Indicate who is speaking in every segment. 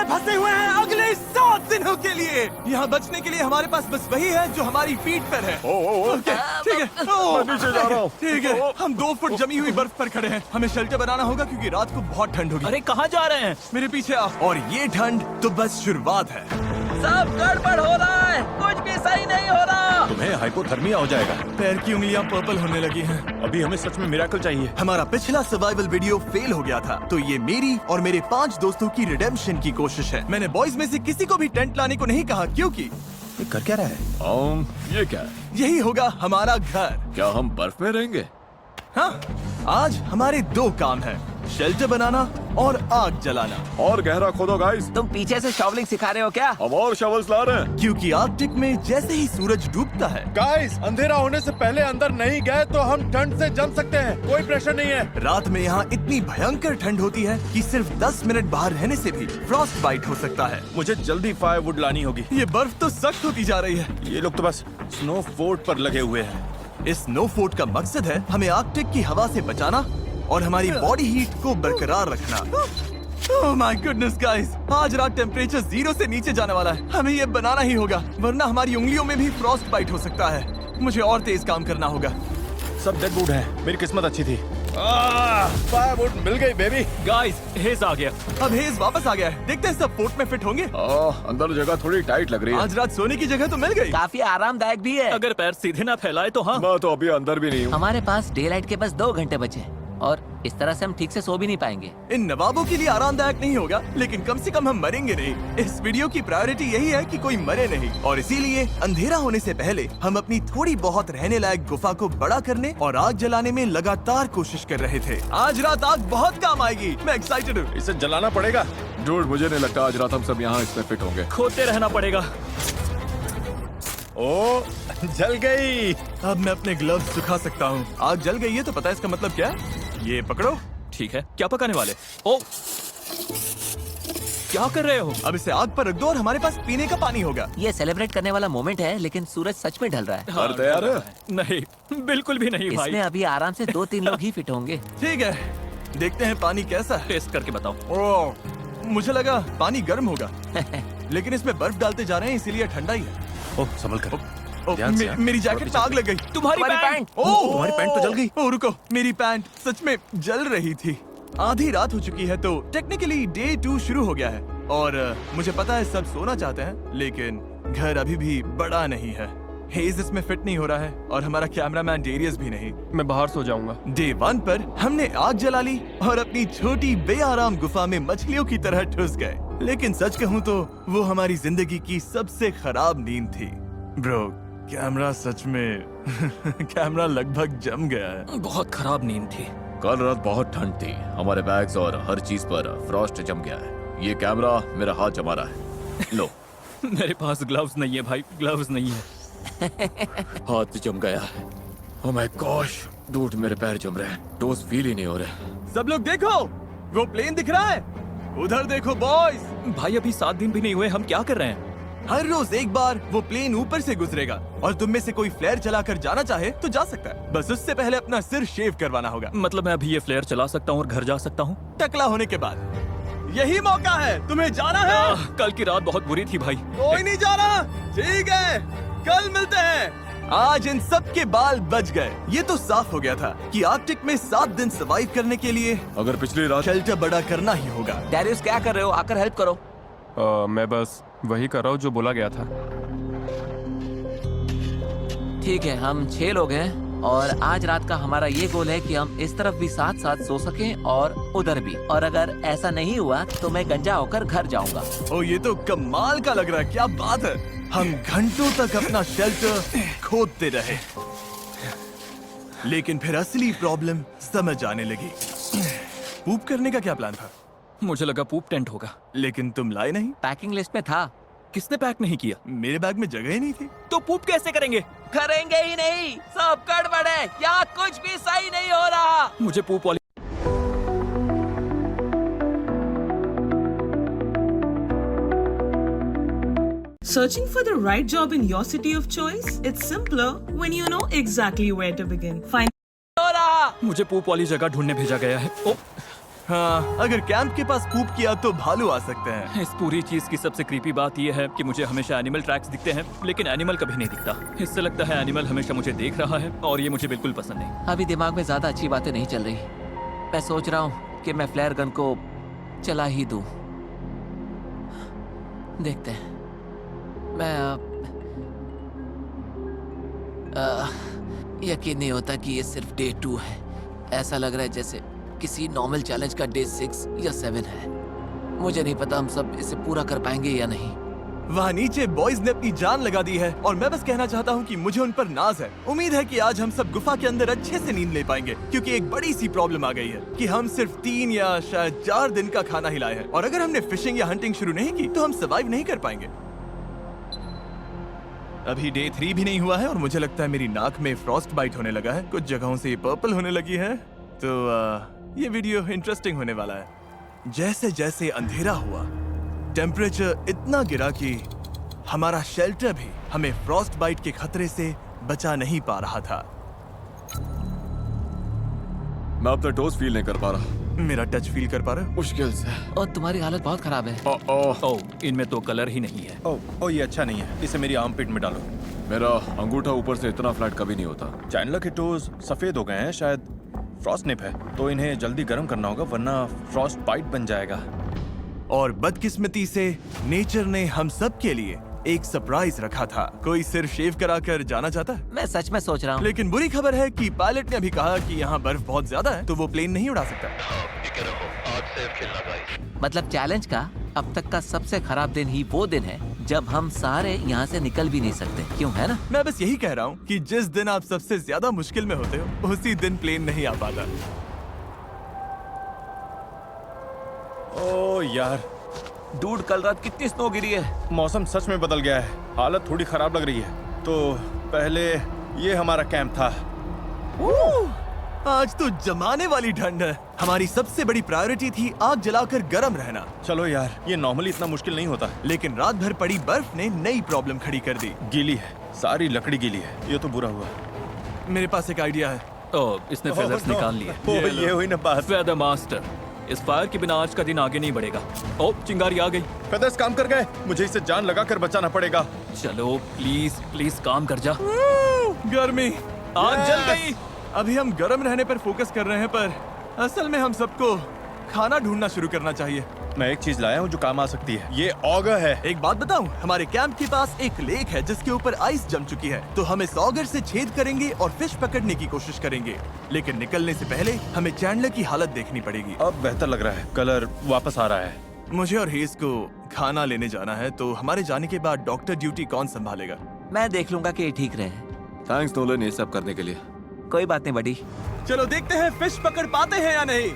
Speaker 1: में फंसे हुए हैं अगले 7 दिनों के लिए। यहाँ बचने के लिए हमारे पास बस वही है जो हमारी पीठ पर है। ओके, ठीक है।
Speaker 2: मैं नीचे जा रहा हूँ।
Speaker 1: ठीक है, हम 2 फुट जमी हुई बर्फ पर खड़े हैं। हमें शेल्टर बनाना होगा क्योंकि रात को बहुत ठंड होगी।
Speaker 3: अरे कहाँ जा रहे हैं?
Speaker 1: मेरे पीछे आ। और ये ठंड तो बस शुरुआत है।
Speaker 3: सब गड़बड़ हो रहा है, कुछ भी सही नहीं हो रहा।
Speaker 2: तुम्हें हाइपोथर्मिया हो जाएगा।
Speaker 1: पैर की उंगलियां पर्पल होने लगी हैं।
Speaker 2: अभी हमें सच में मिरेकल चाहिए।
Speaker 1: हमारा पिछला सर्वाइवल वीडियो फेल हो गया था, तो ये मेरी और मेरे 5 दोस्तों की रिडेम्पशन की कोशिश है। मैंने बॉयज में से किसी को भी टेंट लाने को नहीं कहा क्योंकि
Speaker 2: ये कर क्या रहा है? ये क्या है?
Speaker 1: यही होगा हमारा घर।
Speaker 2: क्या हम बर्फ में रहेंगे?
Speaker 1: हाँ, आज हमारे 2 काम हैं, शेल्टर बनाना और आग जलाना।
Speaker 2: और गहरा खोदो गाइस।
Speaker 3: तुम पीछे से शॉवलिंग सिखा रहे हो क्या?
Speaker 2: हम और शवल्स ला रहे हैं।
Speaker 1: क्योंकि आर्कटिक में जैसे ही सूरज डूबता है,
Speaker 4: गाइस, अंधेरा होने से पहले अंदर नहीं गए तो हम ठंड से जम सकते हैं। कोई प्रेशर नहीं है।
Speaker 1: रात में यहाँ इतनी भयंकर ठंड होती है कि सिर्फ 10 मिनट बाहर रहने से भी फ्रॉस्ट बाइट हो सकता है।
Speaker 4: मुझे जल्दी फायरवुड लानी होगी।
Speaker 1: ये बर्फ तो सख्त होती जा रही है।
Speaker 4: ये लोग तो बस स्नो फोर्ट पर लगे हुए हैं।
Speaker 1: इस स्नो फोर्ट का मकसद है हमें आर्कटिक की हवा से बचाना और हमारी बॉडी हीट को बरकरार रखना। ओह माय गुडनेस गाइस, आज रात टेम्परेचर 0 से नीचे जाने वाला है। हमें ये बनाना ही होगा, वरना हमारी उंगलियों में भी फ्रॉस्ट बाइट हो सकता है। मुझे और तेज काम करना होगा।
Speaker 4: सब डेड वुड है। मेरी किस्मत अच्छी थी। फायरवुड मिल गई बेबी।
Speaker 3: गाइस, हेज आ गया।
Speaker 1: अब हेज वापस आ गया है। देखते हैं सब फोर्ट में फिट होंगे।
Speaker 2: अंदर जगह थोड़ी टाइट लग रही है।
Speaker 1: आज रात सोने की जगह तो मिल गई।
Speaker 3: काफी आरामदायक भी है। अगर पैर सीधे ना फैलाए तो हाँ।
Speaker 2: मैं तो अभी अंदर भी नहीं हूँ।
Speaker 5: हमारे पास डे लाइट के बस 2 घंटे बचे हैं और इस तरह से हम ठीक से सो भी नहीं पाएंगे।
Speaker 1: इन नवाबों के लिए आरामदायक नहीं होगा, लेकिन कम से कम हम मरेंगे नहीं। इस वीडियो की प्रायोरिटी यही है कि कोई मरे नहीं, और इसीलिए अंधेरा होने से पहले हम अपनी थोड़ी बहुत रहने लायक गुफा को बड़ा करने और आग जलाने में लगातार कोशिश कर रहे थे। आज रात आग बहुत काम आएगी। मैं एक्साइटेड हूँ।
Speaker 4: इसे जलाना पड़ेगा।
Speaker 2: डूड, मुझे नहीं लगता आज रात हम सब यहाँ इसमें फिट होंगे।
Speaker 3: खोदते रहना पड़ेगा।
Speaker 4: ओ, जल गई।
Speaker 1: अब मैं अपने ग्लव्स सुखा सकता हूँ। आग जल गई है तो पता है इसका मतलब क्या है? ये पकड़ो।
Speaker 3: ठीक है, क्या पकाने वाले? ओ, क्या कर रहे हो?
Speaker 1: अब इसे आग पर रख दो और हमारे पास पीने का पानी होगा।
Speaker 5: ये सेलिब्रेट करने वाला मोमेंट है, लेकिन सूरज सच में ढल रहा है।
Speaker 2: घर तैयार है?
Speaker 3: नहीं, बिल्कुल भी नहीं भाई।
Speaker 5: इसमें अभी आराम से 2-3 लोग ही फिट होंगे।
Speaker 1: ठीक है, देखते हैं पानी कैसा है।
Speaker 3: टेस्ट करके बताओ।
Speaker 1: ओह, मुझे लगा पानी गर्म होगा, लेकिन इसमें बर्फ डालते जा रहे हैं इसीलिए ठंडा ही है।
Speaker 4: ओह, संभल कर।
Speaker 1: ओह,
Speaker 4: ध्यान से,
Speaker 1: मेरी जैकेट में आग लग गई।
Speaker 3: तुम्हारी पैंट।
Speaker 1: ओह,
Speaker 4: तुम्हारी पैंट तो जल गई।
Speaker 1: ओह रुको, मेरी पैंट सच में जल रही थी। आधी रात हो चुकी है तो टेक्निकली डे 2 शुरू हो गया है, और मुझे पता है सब सोना चाहते हैं, लेकिन घर अभी भी बड़ा नहीं है। हेज इसमें फिट नहीं हो रहा है और हमारा कैमरामैन डेरियस भी नहीं।
Speaker 4: मैं बाहर सो जाऊंगा।
Speaker 1: डे 1 पर हमने आग जला ली और अपनी छोटी बेआराम गुफा में मछलियों की तरह ठुस गए। लेकिन सच कहूँ तो वो हमारी जिंदगी की सबसे खराब नींद थी। ब्रो, कैमरा सच में कैमरा लगभग जम गया है।
Speaker 3: बहुत खराब नींद थी।
Speaker 2: कल रात बहुत ठंड थी। हमारे बैग्स और हर चीज पर फ्रॉस्ट जम गया है। ये कैमरा मेरा हाथ जमा रहा है। लो।
Speaker 3: मेरे पास ग्लव्स नहीं है भाई, ग्लव्स नहीं है।
Speaker 2: हाथ जम गया है। ओह माय गॉश, डूड मेरे पैर जम रहे हैं। टोस फील ही नहीं हो रहे।
Speaker 1: सब लोग देखो, वो प्लेन दिख रहा है। उधर देखो बॉयज।
Speaker 3: भाई अभी 7 दिन भी नहीं हुए, हम क्या कर रहे हैं?
Speaker 1: हर रोज एक बार वो प्लेन ऊपर से गुजरेगा और तुम में से कोई फ्लेयर चलाकर जाना चाहे तो जा सकता है। बस उससे पहले अपना सिर शेव करवाना होगा।
Speaker 3: मतलब मैं अभी ये फ्लेयर चला सकता हूँ और घर जा सकता हूँ?
Speaker 1: टकला होने के बाद यही मौका है, तुम्हें जाना है।
Speaker 3: कल की रात बहुत बुरी थी भाई।
Speaker 1: कोई नहीं जा रहा। ठीक है, कल मिलते हैं। आज इन सब के बाल बच गए। ये तो साफ हो गया था कि आर्कटिक में 7 दिन सर्वाइव करने के लिए
Speaker 2: अगर पिछली रात
Speaker 1: शेल्टर बड़ा करना ही होगा।
Speaker 5: डैरियस, क्या कर रहे हो? आकर हेल्प करो।
Speaker 4: मैं बस वही कर रहा हूँ जो बोला गया था।
Speaker 5: ठीक है, हम 6 लोग हैं और आज रात का हमारा ये गोल है कि हम इस तरफ भी साथ साथ सो सकें और उधर भी। और अगर ऐसा नहीं हुआ तो मैं गंजा होकर घर जाऊंगा।
Speaker 1: ओ, ये तो कमाल का लग रहा है। क्या बात है। हम घंटों तक अपना शेल्टर खोदते रहे, लेकिन फिर असली प्रॉब्लम समझ आने लगी। पूप करने का क्या प्लान था?
Speaker 3: मुझे लगा पूप टेंट होगा।
Speaker 1: लेकिन तुम लाए नहीं।
Speaker 5: पैकिंग लिस्ट में था।
Speaker 3: किसने पैक नहीं किया?
Speaker 1: मेरे बैग में जगह ही नहीं थी।
Speaker 3: तो पूप कैसे करेंगे?
Speaker 5: करेंगे ही नहीं, सब गड़बड़ है, यहाँ कुछ भी सही नहीं हो रहा।
Speaker 3: मुझे पूप वाली
Speaker 6: Searching for the right job in your city of choice? It's simpler when you know exactly where to begin. Find
Speaker 3: मुझे पूप वाली जगह ढूंढने भेजा गया है। ओ,
Speaker 1: हाँ, अगर कैंप के पास कूप किया तो भालू आ सकते हैं।
Speaker 7: इस पूरी चीज की सबसे क्रीपी बात यह है कि मुझे हमेशा एनिमल ट्रैक्स दिखते हैं, लेकिन एनिमल कभी नहीं दिखता। इससे लगता है एनिमल हमेशा मुझे देख रहा है और ये मुझे बिल्कुल पसंद नहीं।
Speaker 5: अभी दिमाग में ज्यादा अच्छी बातें नहीं चल रही। मैं सोच रहा हूँ कि मैं फ्लेयर गन को चला ही दूं। देखते हैं। मैं यकीन नहीं होता कि ये सिर्फ डे 2 है। ऐसा लग रहा है जैसे किसी नॉर्मल चैलेंज का डे 6 या 7 है। मुझे नहीं पता हम सब इसे पूरा कर पाएंगे या नहीं।
Speaker 1: वहाँ नीचे बॉयज ने अपनी जान लगा दी है और मैं बस कहना चाहता हूँ कि मुझे उन पर नाज है। उम्मीद है कि आज हम सब गुफा के अंदर अच्छे से नींद ले पाएंगे, क्योंकि एक बड़ी सी प्रॉब्लम आ गई है कि हम सिर्फ 3 या शायद 4 दिन का खाना ही लाए हैं, और अगर हमने फिशिंग या हंटिंग शुरू नहीं की तो हम सर्वाइव नहीं कर पाएंगे। अभी डे 3 भी नहीं हुआ है और मुझे लगता है मेरी नाक में फ्रॉस्ट बाइट होने लगा है। कुछ जगहों से ये पर्पल होने लगी है, तो ये वीडियो इंटरेस्टिंग होने वाला है। जैसे जैसे अंधेरा हुआ, टेम्परेचर इतना गिरा कि हमारा शेल्टर भी हमें फ्रॉस्ट बाइट के खतरे से बचा नहीं पा रहा था।
Speaker 2: मैं अपना टोस्ट फील नहीं कर पा रहा।
Speaker 1: मेरा टच फील कर पा रहा है?
Speaker 2: मुश्किल से।
Speaker 5: और तुम्हारी हालत बहुत खराब है।
Speaker 7: ओह, इनमें तो कलर ही नहीं है।
Speaker 4: ओ ये अच्छा नहीं है, इसे मेरी आर्मपिट में डालो।
Speaker 2: मेरा अंगूठा ऊपर से इतना फ्लैट कभी नहीं होता।
Speaker 4: चैंडलर के टोज सफेद हो गए हैं, शायद फ्रॉस्ट निप है, तो इन्हें जल्दी गर्म करना होगा वरना फ्रॉस्ट बाइट बन जाएगा।
Speaker 1: और बदकिस्मती से नेचर ने हम सब के लिए एक सरप्राइज रखा था। कोई सिर शेव कराकर जाना चाहता है?
Speaker 5: मैं सच में सोच रहा हूँ।
Speaker 1: लेकिन बुरी खबर है कि पायलट ने अभी कहा कि यहाँ बर्फ बहुत ज्यादा है, तो वो प्लेन नहीं उड़ा सकता।
Speaker 5: मतलब चैलेंज का अब तक का सबसे खराब दिन ही वो दिन है जब हम सारे यहाँ से निकल भी नहीं सकते। क्यों, है ना?
Speaker 1: मैं बस यही कह रहा हूँ कि जिस दिन आप सबसे ज्यादा मुश्किल में होते हो उसी दिन प्लेन नहीं आ पाता।
Speaker 4: ओ यार,
Speaker 5: डूड, कल रात कितनी स्नो गिरी है।
Speaker 4: मौसम सच में बदल गया है, हालत थोड़ी खराब लग रही है। तो पहले ये हमारा कैंप था।
Speaker 1: आज तो जमाने वाली ठंड है। हमारी सबसे बड़ी प्रायोरिटी थी आग जलाकर गर्म रहना।
Speaker 4: चलो यार, ये नॉर्मली इतना मुश्किल नहीं होता,
Speaker 1: लेकिन रात भर पड़ी बर्फ ने नई प्रॉब्लम खड़ी कर दी।
Speaker 4: गीली है, सारी लकड़ी गीली है। ये तो बुरा हुआ।
Speaker 1: मेरे पास एक आइडिया है।
Speaker 7: ओह, इसने फेदर्स निकाल लिए।
Speaker 4: ये हुई ना बात।
Speaker 7: फेदर मास्टर, इस फायर के बिना आज का दिन आगे नहीं बढ़ेगा। ओह, चिंगारी आ गई।
Speaker 4: फेदर्स काम कर गए, मुझे इसे जान लगाकर बचाना पड़ेगा।
Speaker 7: चलो प्लीज प्लीज काम कर जा।
Speaker 1: गर्मी,
Speaker 7: आग जल गई।
Speaker 1: अभी हम गर्म रहने पर फोकस कर रहे हैं, पर असल में हम सबको खाना ढूंढना शुरू करना चाहिए।
Speaker 4: मैं एक चीज लाया हूँ जो काम आ सकती है। ये ऑगर है।
Speaker 1: एक बात बताऊं, हमारे कैंप के पास एक लेक है जिसके ऊपर आइस जम चुकी है, तो हम इस ऑगर से छेद करेंगे और फिश पकड़ने की कोशिश करेंगे। लेकिन निकलने से पहले हमें चैंडलर की हालत देखनी पड़ेगी।
Speaker 4: अब बेहतर लग रहा है, कलर वापस आ रहा है।
Speaker 1: मुझे और हेज को खाना लेने जाना है, तो हमारे जाने के बाद डॉक्टर ड्यूटी कौन संभालेगा?
Speaker 5: मैं देख लूंगा कि ये ठीक रहे।
Speaker 2: थैंक्स नोलन ये सब करने के लिए।
Speaker 5: कोई बात नहीं बडी।
Speaker 1: चलो देखते हैं फिश पकड़ पाते हैं या नहीं।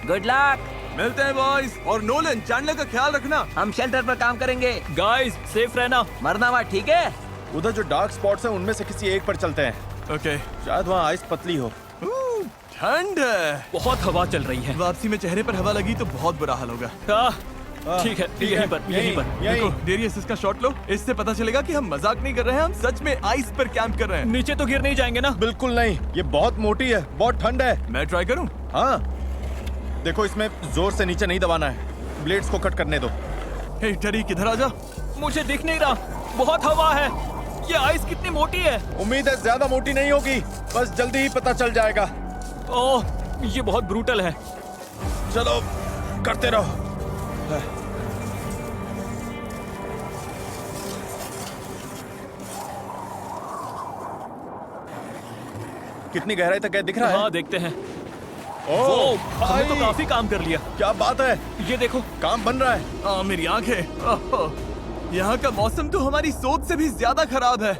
Speaker 5: Good luck.
Speaker 1: मिलते हैं बॉयज। और नोलन, चैंडलर का ख्याल रखना।
Speaker 5: हम शेल्टर पर काम करेंगे।
Speaker 7: गाइस, सेफ रहना।
Speaker 5: मरना मत, ठीक है?
Speaker 4: उधर जो डार्क स्पॉट्स हैं उनमें से किसी एक पर चलते हैं।
Speaker 1: ओके।
Speaker 4: शायद वहाँ आइस पतली हो।
Speaker 1: ठंड है।
Speaker 7: बहुत हवा चल रही है।
Speaker 1: वापसी में चेहरे पर हवा लगी तो बहुत बुरा हाल होगा।
Speaker 7: ठीक है, यहीं पर।
Speaker 1: देखो, डेरियस, इसका शॉट लो। इससे पता चलेगा कि हम मजाक नहीं कर रहे हैं, हम सच में आइस पर कैंप कर रहे हैं।
Speaker 7: नीचे तो गिर नहीं जाएंगे ना?
Speaker 4: बिल्कुल नहीं, ये बहुत मोटी है, बहुत ठंड है।
Speaker 1: मैं ट्राई करूं?
Speaker 4: हाँ, देखो इसमें जोर से नीचे नहीं दबाना है, ब्लेड्स को कट करने दो।
Speaker 1: हे टरी, किधर आ जा।
Speaker 7: मुझे दिख नहीं रहा, बहुत हवा है। ये आइस कितनी मोटी है।
Speaker 4: उम्मीद है ज्यादा मोटी नहीं होगी, बस जल्दी ही पता चल जाएगा।
Speaker 7: ओह, ये बहुत ब्रूटल है।
Speaker 4: चलो करते रहो। कितनी गहराई तक है, दिख रहा है?
Speaker 7: हाँ, देखते हैं।
Speaker 4: ओह,
Speaker 7: हमने तो
Speaker 4: भाई,
Speaker 7: काफी काम कर लिया।
Speaker 4: क्या बात है,
Speaker 7: ये देखो।
Speaker 4: काम बन रहा है।
Speaker 1: मेरी आंखें। यहाँ का मौसम तो हमारी सोच से भी ज्यादा खराब है।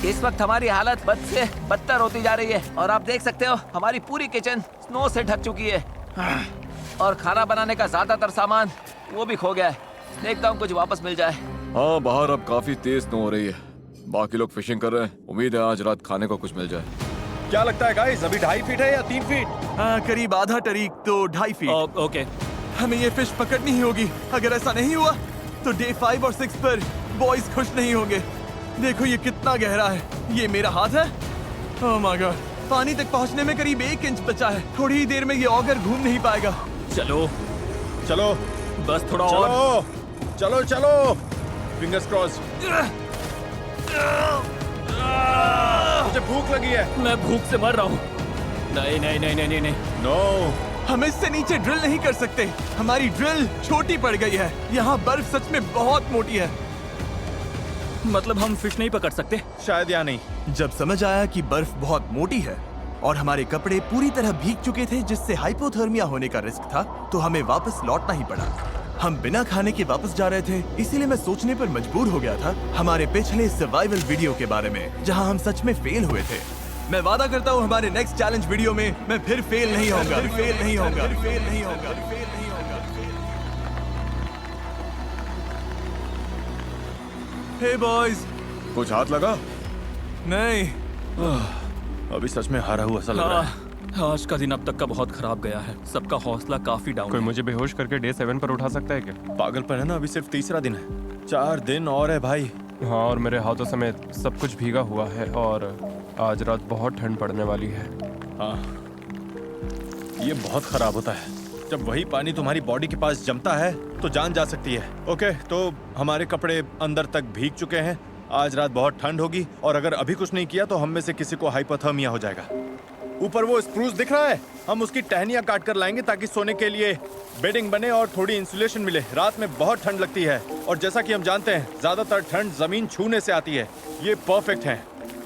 Speaker 5: इस वक्त हमारी हालत बद से बदतर होती जा रही है और आप देख सकते हो हमारी पूरी किचन स्नो से ढक चुकी है और खाना बनाने का ज्यादातर सामान वो भी खो गया है। देखता हूँ कुछ वापस मिल जाए।
Speaker 2: हाँ, बाहर अब काफी तेज स्नो हो रही है। बाकी लोग फिशिंग कर रहे हैं। उम्मीद है आज रात खाने को कुछ मिल जाए।
Speaker 4: क्या लगता है गाइस, अभी 2.5 फीट है या 3 फीट?
Speaker 1: हाँ, करीब आधा टरीक, तो 2.5 फीट।
Speaker 7: ओके।
Speaker 1: हमें ये फिश पकड़नी ही होगी। अगर ऐसा नहीं हुआ तो डे 5 और 6 पर बॉयज खुश नहीं होंगे। देखो ये कितना गहरा है। ये मेरा हाथ है। ओह माय गॉड, पानी तक पहुंचने में करीब 1 इंच बचा है। थोड़ी ही देर में ये ऑगर घूम नहीं पाएगा।
Speaker 7: चलो
Speaker 4: चलो
Speaker 7: बस थोड़ा और।
Speaker 4: चलो चलो चलो, फिंगर्स क्रॉस। मुझे भूख लगी है।
Speaker 7: मैं भूख से मर रहा हूँ। नहीं नहीं नहीं नहीं नहीं नहीं।
Speaker 4: नो,
Speaker 1: हम इससे नीचे ड्रिल नहीं कर सकते। हमारी ड्रिल छोटी पड़ गई है। यहाँ बर्फ सच में बहुत मोटी है।
Speaker 7: मतलब हम फिश नहीं पकड़ सकते?
Speaker 4: शायद या नहीं।
Speaker 1: जब समझ आया कि बर्फ बहुत मोटी है और हमारे कपड़े पूरी तरह भीग चुके थे, जिससे हाइपोथर्मिया होने का रिस्क था, तो हमें वापस लौटना ही पड़ा। हम बिना खाने के वापस जा रहे थे, इसीलिए मैं सोचने पर मजबूर हो गया था हमारे पिछले सर्वाइवल वीडियो के बारे में, जहां हम सच में फेल हुए थे। मैं वादा करता हूं हमारे नेक्स्ट चैलेंज वीडियो में मैं फिर फेल नहीं होऊंगा, फेल नहीं होऊंगा, फेल नहीं होऊंगा, फेल नहीं होऊंगा। हे बॉयज।
Speaker 4: कुछ हाथ लगा?
Speaker 1: नहीं।
Speaker 4: अभी सच में हारा हुआ सा लग रहा है।
Speaker 7: आज का दिन अब तक का बहुत खराब गया है। सबका हौसला काफी डाउन
Speaker 8: कोई
Speaker 7: है।
Speaker 8: मुझे बेहोश करके डे 7 पर उठा सकता है क्या?
Speaker 4: पागलपन है ना, अभी सिर्फ तीसरा दिन है। 4 दिन और है भाई।
Speaker 8: हाँ, और मेरे हाथों समेत सब कुछ भीगा हुआ है और आज रात बहुत ठंड पड़ने वाली है।
Speaker 4: हाँ, ये बहुत खराब होता है। जब वही पानी तुम्हारी बॉडी के पास जमता है तो जान जा सकती है। ओके, तो हमारे कपड़े अंदर तक भीग चुके हैं। आज रात बहुत ठंड होगी और अगर अभी कुछ नहीं किया तो हम में से किसी को हाइपोथर्मिया हो जाएगा। ऊपर वो स्प्रूस दिख रहा है, हम उसकी टहनियां काट कर लाएंगे ताकि सोने के लिए बेडिंग बने और थोड़ी इंसुलेशन मिले। रात में बहुत ठंड लगती है और जैसा कि हम जानते हैं ज्यादातर ठंड जमीन छूने से आती है। ये परफेक्ट है,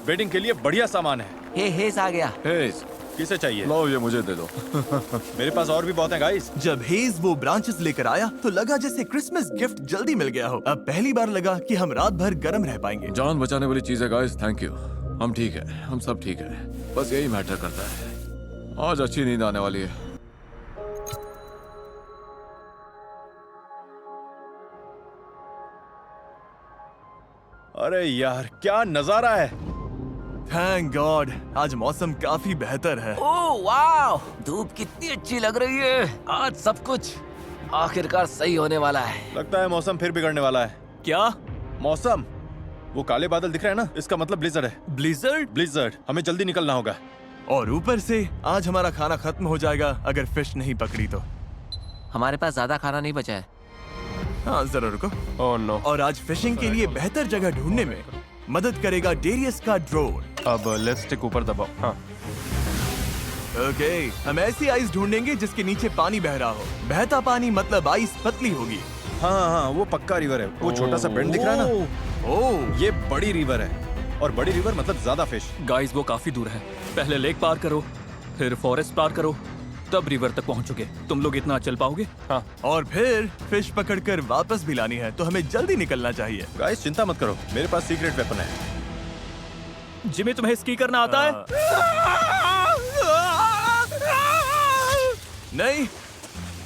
Speaker 4: बेडिंग के लिए बढ़िया सामान है।
Speaker 5: हे हेस आ गया।
Speaker 2: हेज,
Speaker 4: किसे चाहिए?
Speaker 2: लो ये मुझे दे दो।
Speaker 4: मेरे पास और भी बहुत है गाइस।
Speaker 1: जब हेज वो ब्रांचेस लेकर आया तो लगा जैसे क्रिसमस गिफ्ट जल्दी मिल गया हो। अब पहली बार लगा कि हम रात भर गर्म रह पाएंगे।
Speaker 2: जान बचाने वाली चीज है गाइस, थैंक यू। हम ठीक है, हम सब ठीक है। बस यही मैटर करता है। आज अच्छी नींद आने वाली है।
Speaker 4: अरे यार, क्या नजारा है।
Speaker 1: थैंक गॉड, आज मौसम काफी बेहतर है।
Speaker 5: ओह वाह, धूप कितनी अच्छी लग रही है। आज सब कुछ आखिरकार सही होने वाला है।
Speaker 4: लगता है मौसम फिर बिगड़ने वाला है।
Speaker 7: क्या?
Speaker 4: मौसम, वो काले बादल दिख रहे हैं ना, इसका मतलब ब्लिजर्ड है।
Speaker 7: ब्लिजर्ड?
Speaker 4: ब्लिजर्ड, हमें जल्दी निकलना होगा।
Speaker 1: और ऊपर से आज हमारा खाना खत्म हो जाएगा अगर फिश नहीं पकड़ी तो।
Speaker 5: हमारे पास ज्यादा खाना नहीं बचा है।
Speaker 1: हाँ जरा रुको।
Speaker 8: Oh no.
Speaker 1: और आज फिशिंग के लिए बेहतर जगह ढूंढने में मदद करेगा डेरियस का ड्रोन।
Speaker 8: अब लेफ्ट स्टिक ऊपर दबाओ। हाँ,
Speaker 1: ओके, हम ऐसी आइस ढूंढेंगे जिसके नीचे पानी बह रहा हो। बहता पानी मतलब आइस पतली होगी।
Speaker 4: हाँ हाँ, वो पक्का रिवर है। वो छोटा सा बेंड दिख रहा है ना,
Speaker 1: ओह,
Speaker 4: ये बड़ी रिवर है। और बड़ी रिवर मतलब ज्यादा फिश।
Speaker 7: गाइस वो काफी दूर है। पहले लेक पार करो, फिर फॉरेस्ट पार करो, तब रिवर तक पहुंचोगे। तुम लोग इतना चल पाओगे?
Speaker 8: हाँ।
Speaker 1: और फिर फिश पकड़कर वापस भी लानी है, तो हमें जल्दी निकलना चाहिए।
Speaker 4: गाइस चिंता मत करो, मेरे पास सीक्रेट वेपन है।
Speaker 7: जिमी तुम्हें स्की करना आता है?
Speaker 1: नहीं,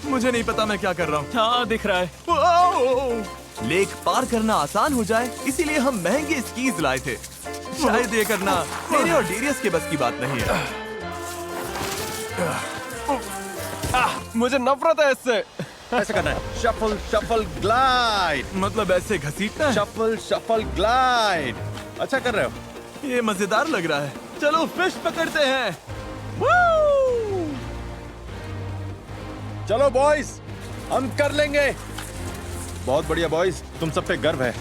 Speaker 1: मुझे नहीं पता मैं क्या कर रहा हूँ।
Speaker 7: हाँ दिख रहा है।
Speaker 1: वाओ! लेक पार करना आसान हो जाए इसीलिए हम महंगे स्कीज लाए थे। शायद ये करना मेरे और डेरियस के बस की बात नहीं है।
Speaker 8: मुझे नफरत है इससे।
Speaker 4: ऐसा करना है, शफल शफल ग्लाइड।
Speaker 1: मतलब ऐसे घसीटना है?
Speaker 4: Shuffle shuffle glide. अच्छा कर रहे हो।
Speaker 1: ये मजेदार लग रहा है। चलो फिश पकड़ते हैं।
Speaker 4: चलो बॉयज, हम कर लेंगे। बहुत बढ़िया बॉयज, तुम सब पे गर्व है।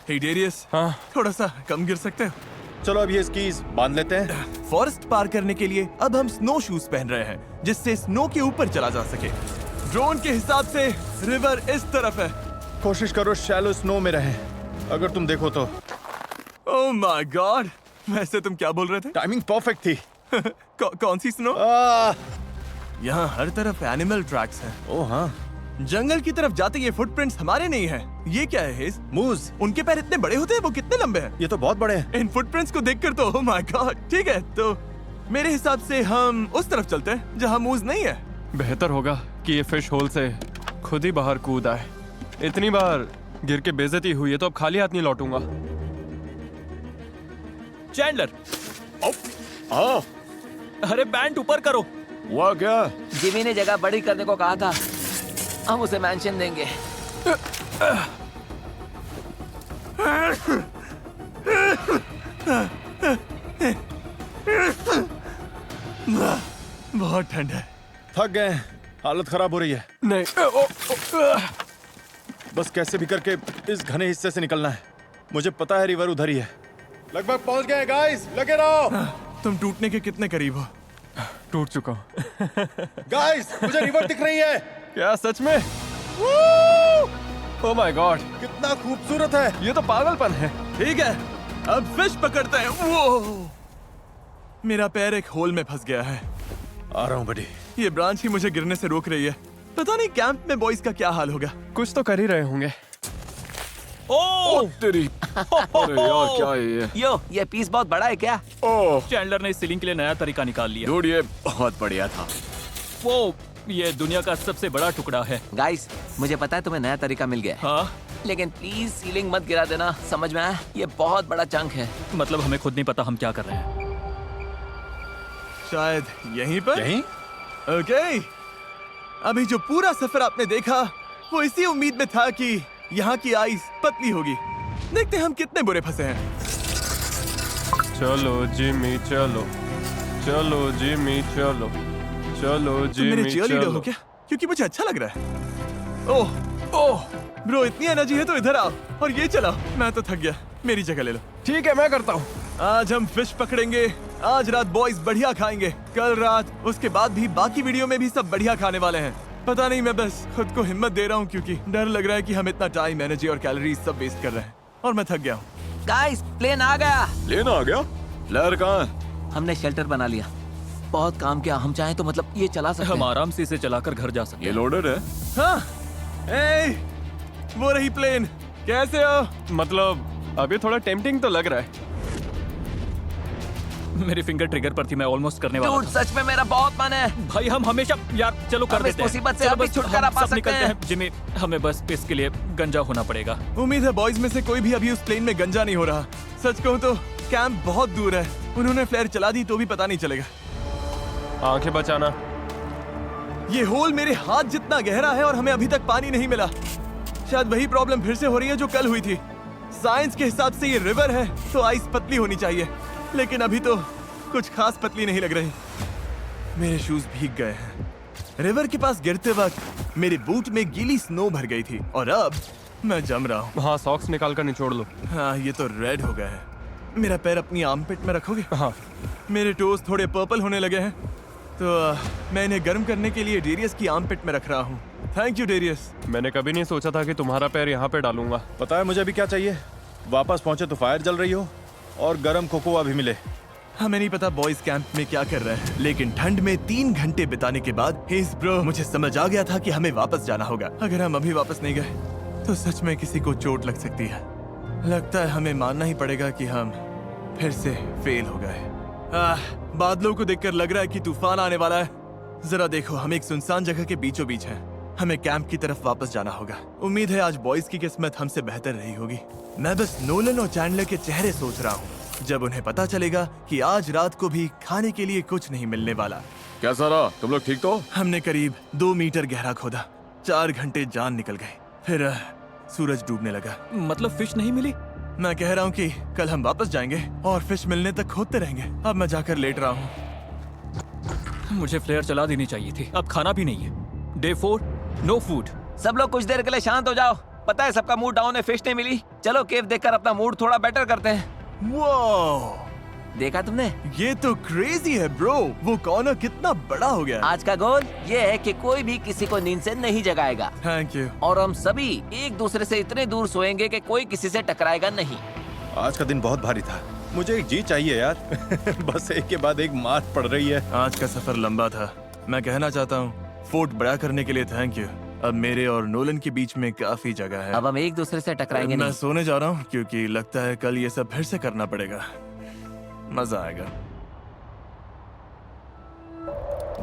Speaker 1: हे डेरियस,
Speaker 8: हाँ।
Speaker 1: थोड़ा सा कम गिर सकते हो?
Speaker 4: चलो अब ये स्कीज बांध लेते हैं।
Speaker 1: फॉरेस्ट पार करने के लिए अब हम स्नो शूज पहन रहे हैं, जिससे स्नो के ऊपर चला जा सके। ड्रोन के हिसाब से रिवर इस तरफ है।
Speaker 4: कोशिश करो शैलो स्नो में रहे, अगर तुम देखो तो।
Speaker 1: ओह माय गॉड, वैसे तुम क्या बोल रहे थे?
Speaker 4: टाइमिंग परफेक्ट थी।
Speaker 1: कौन सी स्नो? यहाँ हर तरफ एनिमल ट्रैक्स हैं।
Speaker 4: ओह हाँ,
Speaker 1: जंगल की तरफ जाते ये फुटप्रिंट्स हमारे नहीं हैं। ये क्या है हेज?
Speaker 4: मूज।
Speaker 1: उनके पैर इतने बड़े होते हैं, वो कितने लंबे हैं?
Speaker 4: ये तो बहुत बड़े हैं।
Speaker 1: इन फुटप्रिंट्स को देखकर तो ओह माय गॉड। ठीक है, तो मेरे हिसाब से हम उस तरफ चलते हैं जहाँ मूज नहीं है।
Speaker 8: बेहतर होगा कि ये फिश होल से खुद ही बाहर कूद आए। इतनी बार गिर के बेइज्जती हुई है तो अब खाली हाथ नहीं लौटूंगा।
Speaker 7: चैंडलर,
Speaker 2: हाँ,
Speaker 7: अरे बैंड ऊपर करो।
Speaker 2: हुआ क्या?
Speaker 5: जिमी ने जगह बड़ी करने को कहा था, हम उसे मेंशन देंगे।
Speaker 1: बहुत ठंड है।
Speaker 4: थक गए, हालत खराब हो रही है।
Speaker 8: नहीं।
Speaker 4: बस कैसे भी करके इस घने हिस्से से निकलना है। मुझे पता है रिवर उधर ही है। लगभग पहुंच गए गाइस, लगे रहो।
Speaker 1: तुम टूटने के कितने करीब हो?
Speaker 8: टूट चुका हूँ।
Speaker 4: गाइस, मुझे रिवर दिख रही है।
Speaker 8: क्या सच में? ओह माय गॉड,
Speaker 4: कितना खूबसूरत है।
Speaker 8: ये तो पागलपन है।
Speaker 1: ठीक है, अब फिश पकड़ते हैं। वो मेरा पैर एक होल में फंस गया है।
Speaker 4: आ रहा हूँ बड़ी।
Speaker 1: ये ब्रांच ही मुझे गिरने से रोक रही है। पता नहीं कैंप में बॉयज का क्या हाल होगा।
Speaker 8: कुछ तो कर ही रहे होंगे।
Speaker 7: ओह
Speaker 2: तेरी अरे यार क्या है ये?
Speaker 5: यो, ये पीस बहुत बड़ा है क्या?
Speaker 2: ओह
Speaker 7: चैंडलर ने सीलिंग के लिए नया तरीका निकाल लिया।
Speaker 2: डूड, ये बहुत बढ़िया था।
Speaker 7: वो ये दुनिया का सबसे बड़ा टुकड़ा है।
Speaker 5: गाइस, मुझे पता है तुम्हें नया तरीका मिल गया है,
Speaker 7: हाँ,
Speaker 5: लेकिन प्लीज सीलिंग मत गिरा देना, समझ में आया? ये बहुत बड़ा चंक है।
Speaker 7: मतलब हमें खुद नहीं पता हम क्या कर रहे हैं।
Speaker 1: शायद यहीं पर।
Speaker 4: यहीं?
Speaker 1: ओके, अभी जो पूरा सफर आपने देखा वो इसी उम्मीद में था कि यहाँ की आइस पतली होगी। देखते हैं हम कितने बुरे फंसे हैं।
Speaker 8: चलो जिमी चलो, चलो जिमी चलो, चलो
Speaker 1: तुम
Speaker 8: जिमी
Speaker 1: मेरे cheerleader
Speaker 8: चलो।
Speaker 1: हो क्या? क्योंकि मुझे अच्छा लग रहा है। ओह ब्रो, इतनी एनर्जी है तो इधर आओ और ये चलाओ। मैं तो थक गया, मेरी जगह ले लो।
Speaker 8: ठीक है, मैं करता हूँ।
Speaker 1: आज हम फिश पकड़ेंगे। आज रात बॉयज बढ़िया खाएंगे। कल रात, उसके बाद भी बाकी वीडियो में भी सब बढ़िया खाने वाले हैं। पता नहीं, मैं बस खुद को हिम्मत दे रहा हूँ क्योंकि डर लग रहा है कि हम इतना टाइम, एनर्जी और कैलोरीज सब वेस्ट कर रहे हैं और मैं थक गया हूँ।
Speaker 5: गाइस, प्लेन आ गया।
Speaker 2: लेना आ गया? फ्लेयर कहाँ है?
Speaker 5: हमने शेल्टर बना लिया। बहुत काम किया। हम चाहें तो मतलब ये चला सकते
Speaker 7: हम
Speaker 5: हैं।
Speaker 7: आराम से इसे चलाकर घर जा सकते
Speaker 2: ये लोडेड है?
Speaker 1: हाँ, वो रही प्लेन। कैसे हो?
Speaker 8: मतलब अभी थोड़ा टेम्पटिंग तो लग रहा है।
Speaker 7: हैं। मेरी फिंगर ट्रिगर पर थी, मैं ऑलमोस्ट करने वाला
Speaker 5: Dude, सच में मेरा बहुत मन है।
Speaker 7: था। भाई हम हमेशा यार चलो कर
Speaker 5: हम इस
Speaker 7: देते हैं।
Speaker 5: मुसीबत से
Speaker 7: चलो
Speaker 5: अभी
Speaker 7: बस
Speaker 5: छुटकारा
Speaker 7: हम
Speaker 5: पा
Speaker 7: सब
Speaker 5: सकते
Speaker 7: निकलते
Speaker 5: हैं।
Speaker 7: हैं। जिमी, हमें बस इसके लिए गंजा होना पड़ेगा।
Speaker 1: उम्मीद है बॉयज में से कोई भी अभी उस प्लेन में गंजा नहीं हो रहा। सच कहूँ तो कैंप बहुत दूर है। उन्होंने फ्लेयर चला दी तो भी पता नहीं चलेगा।
Speaker 8: आंखें बचाना।
Speaker 1: ये होल मेरे हाथ जितना गहरा है और हमें अभी तक पानी नहीं मिला। शायद वही प्रॉब्लम फिर से हो रही है जो कल हुई थी। साइंस के हिसाब से ये रिवर है तो आइस पतली होनी चाहिए, लेकिन अभी तो कुछ खास पतली नहीं लग रही। मेरे शूज भीग गए हैं। रिवर के पास गिरते वक्त मेरे बूट में गीली स्नो भर गई थी और अब मैं जम रहा हूँ।
Speaker 8: हाँ, सॉक्स निकाल कर निचोड़ लो।
Speaker 1: हाँ, ये तो रेड हो गया है। मेरा पैर अपनी आर्मपिट में रखोगे?
Speaker 8: हाँ।
Speaker 1: मेरे टोज थोड़े पर्पल होने लगे हैं तो मैं इन्हें गर्म करने के लिए डेरियस की आर्मपिट में रख रहा हूँ। Thank you Darius.
Speaker 8: मैंने कभी नहीं सोचा था कि तुम्हारा पैर यहाँ पे डालूंगा।
Speaker 4: पता है मुझे अभी क्या चाहिए? वापस पहुंचे तो फायर जल रही हो और गर्म कोकोआ भी मिले।
Speaker 1: हमें नहीं पता बॉयज कैंप में क्या कर रहे हैं, लेकिन ठंड में 3 घंटे बिताने के बाद हेस ब्रो, मुझे समझ आ गया था कि हमें वापस जाना होगा। अगर हम अभी वापस नहीं गए तो सच में किसी को चोट लग सकती है। लगता है हमें मानना ही पड़ेगा कि हम फिर से फेल हो गए। बादलों को देखकर लग रहा है कि तूफान आने वाला है। जरा देखो, हम एक सुनसान जगह के बीचों बीच हैं। हमें कैंप की तरफ वापस जाना होगा। उम्मीद है आज बॉयज की किस्मत हमसे बेहतर रही होगी। मैं बस नोलन और चैंडलर के चेहरे सोच रहा हूँ जब उन्हें पता चलेगा कि आज रात को भी खाने के लिए कुछ नहीं मिलने वाला।
Speaker 2: क्या सारा, तुम लोग ठीक तो?
Speaker 1: हमने करीब 2 मीटर गहरा खोदा। 4 घंटे जान निकल गए। फिर सूरज डूबने लगा।
Speaker 7: मतलब फिश नहीं मिली?
Speaker 1: मैं कह रहा हूँ कि कल हम वापस जाएंगे और फिश मिलने तक खोदते रहेंगे। अब मैं जाकर लेट रहा हूँ।
Speaker 7: मुझे फ्लेयर चला देनी चाहिए थी। अब खाना भी नहीं है। Day 4, no food.
Speaker 5: सब लोग कुछ देर के लिए शांत हो जाओ। पता है सबका मूड डाउन है, फिश नहीं मिली। चलो केव देखकर अपना मूड थोड़ा बेटर करते हैं।
Speaker 1: वो
Speaker 5: देखा तुमने?
Speaker 1: ये तो क्रेजी है ब्रो। वो कॉर्नर कितना बड़ा हो गया।
Speaker 5: आज का गोल ये है कि कोई भी किसी को नींद से नहीं जगाएगा
Speaker 1: थैंक यू।
Speaker 5: और हम सभी एक दूसरे से इतने दूर सोएंगे कि कोई किसी से टकराएगा नहीं।
Speaker 4: आज का दिन बहुत भारी था। मुझे एक जी चाहिए यार। बस एक के बाद एक मार पड़ रही है।
Speaker 1: आज का सफर लंबा था। मैं कहना चाहता हूँ फोर्ट बड़ा करने के लिए थैंक यू। अब मेरे और नोलन के बीच में काफी जगह है।
Speaker 5: अब हम एक दूसरे से टकराएंगे
Speaker 1: मैं
Speaker 5: नहीं।
Speaker 1: सोने जा रहा हूँ क्योंकि लगता है कल ये सब फिर से करना पड़ेगा। मजा आएगा।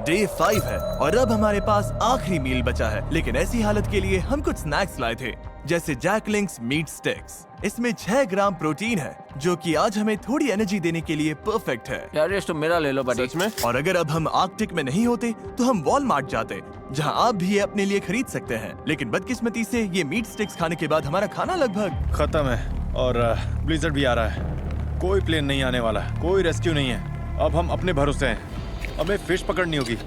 Speaker 1: Day 5 है और अब हमारे पास आखिरी मील बचा है, लेकिन ऐसी हालत के लिए हम कुछ स्नैक्स लाए थे जैसे जैकलिंग्स मीट स्टिक्स। इसमें 6 ग्राम प्रोटीन है जो कि आज हमें थोड़ी एनर्जी देने के लिए परफेक्ट है।
Speaker 5: यार तुम मेरा ले लो बड़ी।
Speaker 8: सच में?
Speaker 1: और अगर अब हम आर्कटिक में नहीं होते तो हम वॉलमार्ट जाते, जहां आप भी ये अपने लिए खरीद सकते हैं। लेकिन बदकिस्मती से ये मीट स्टिक्स खाने के बाद हमारा खाना लगभग
Speaker 4: खत्म है और ब्लिजर्ड भी आ रहा है। कोई प्लेन नहीं आने वाला, कोई रेस्क्यू नहीं है। अब हम अपने भरोसे हैं। हमें फिश पकड़नी होगी।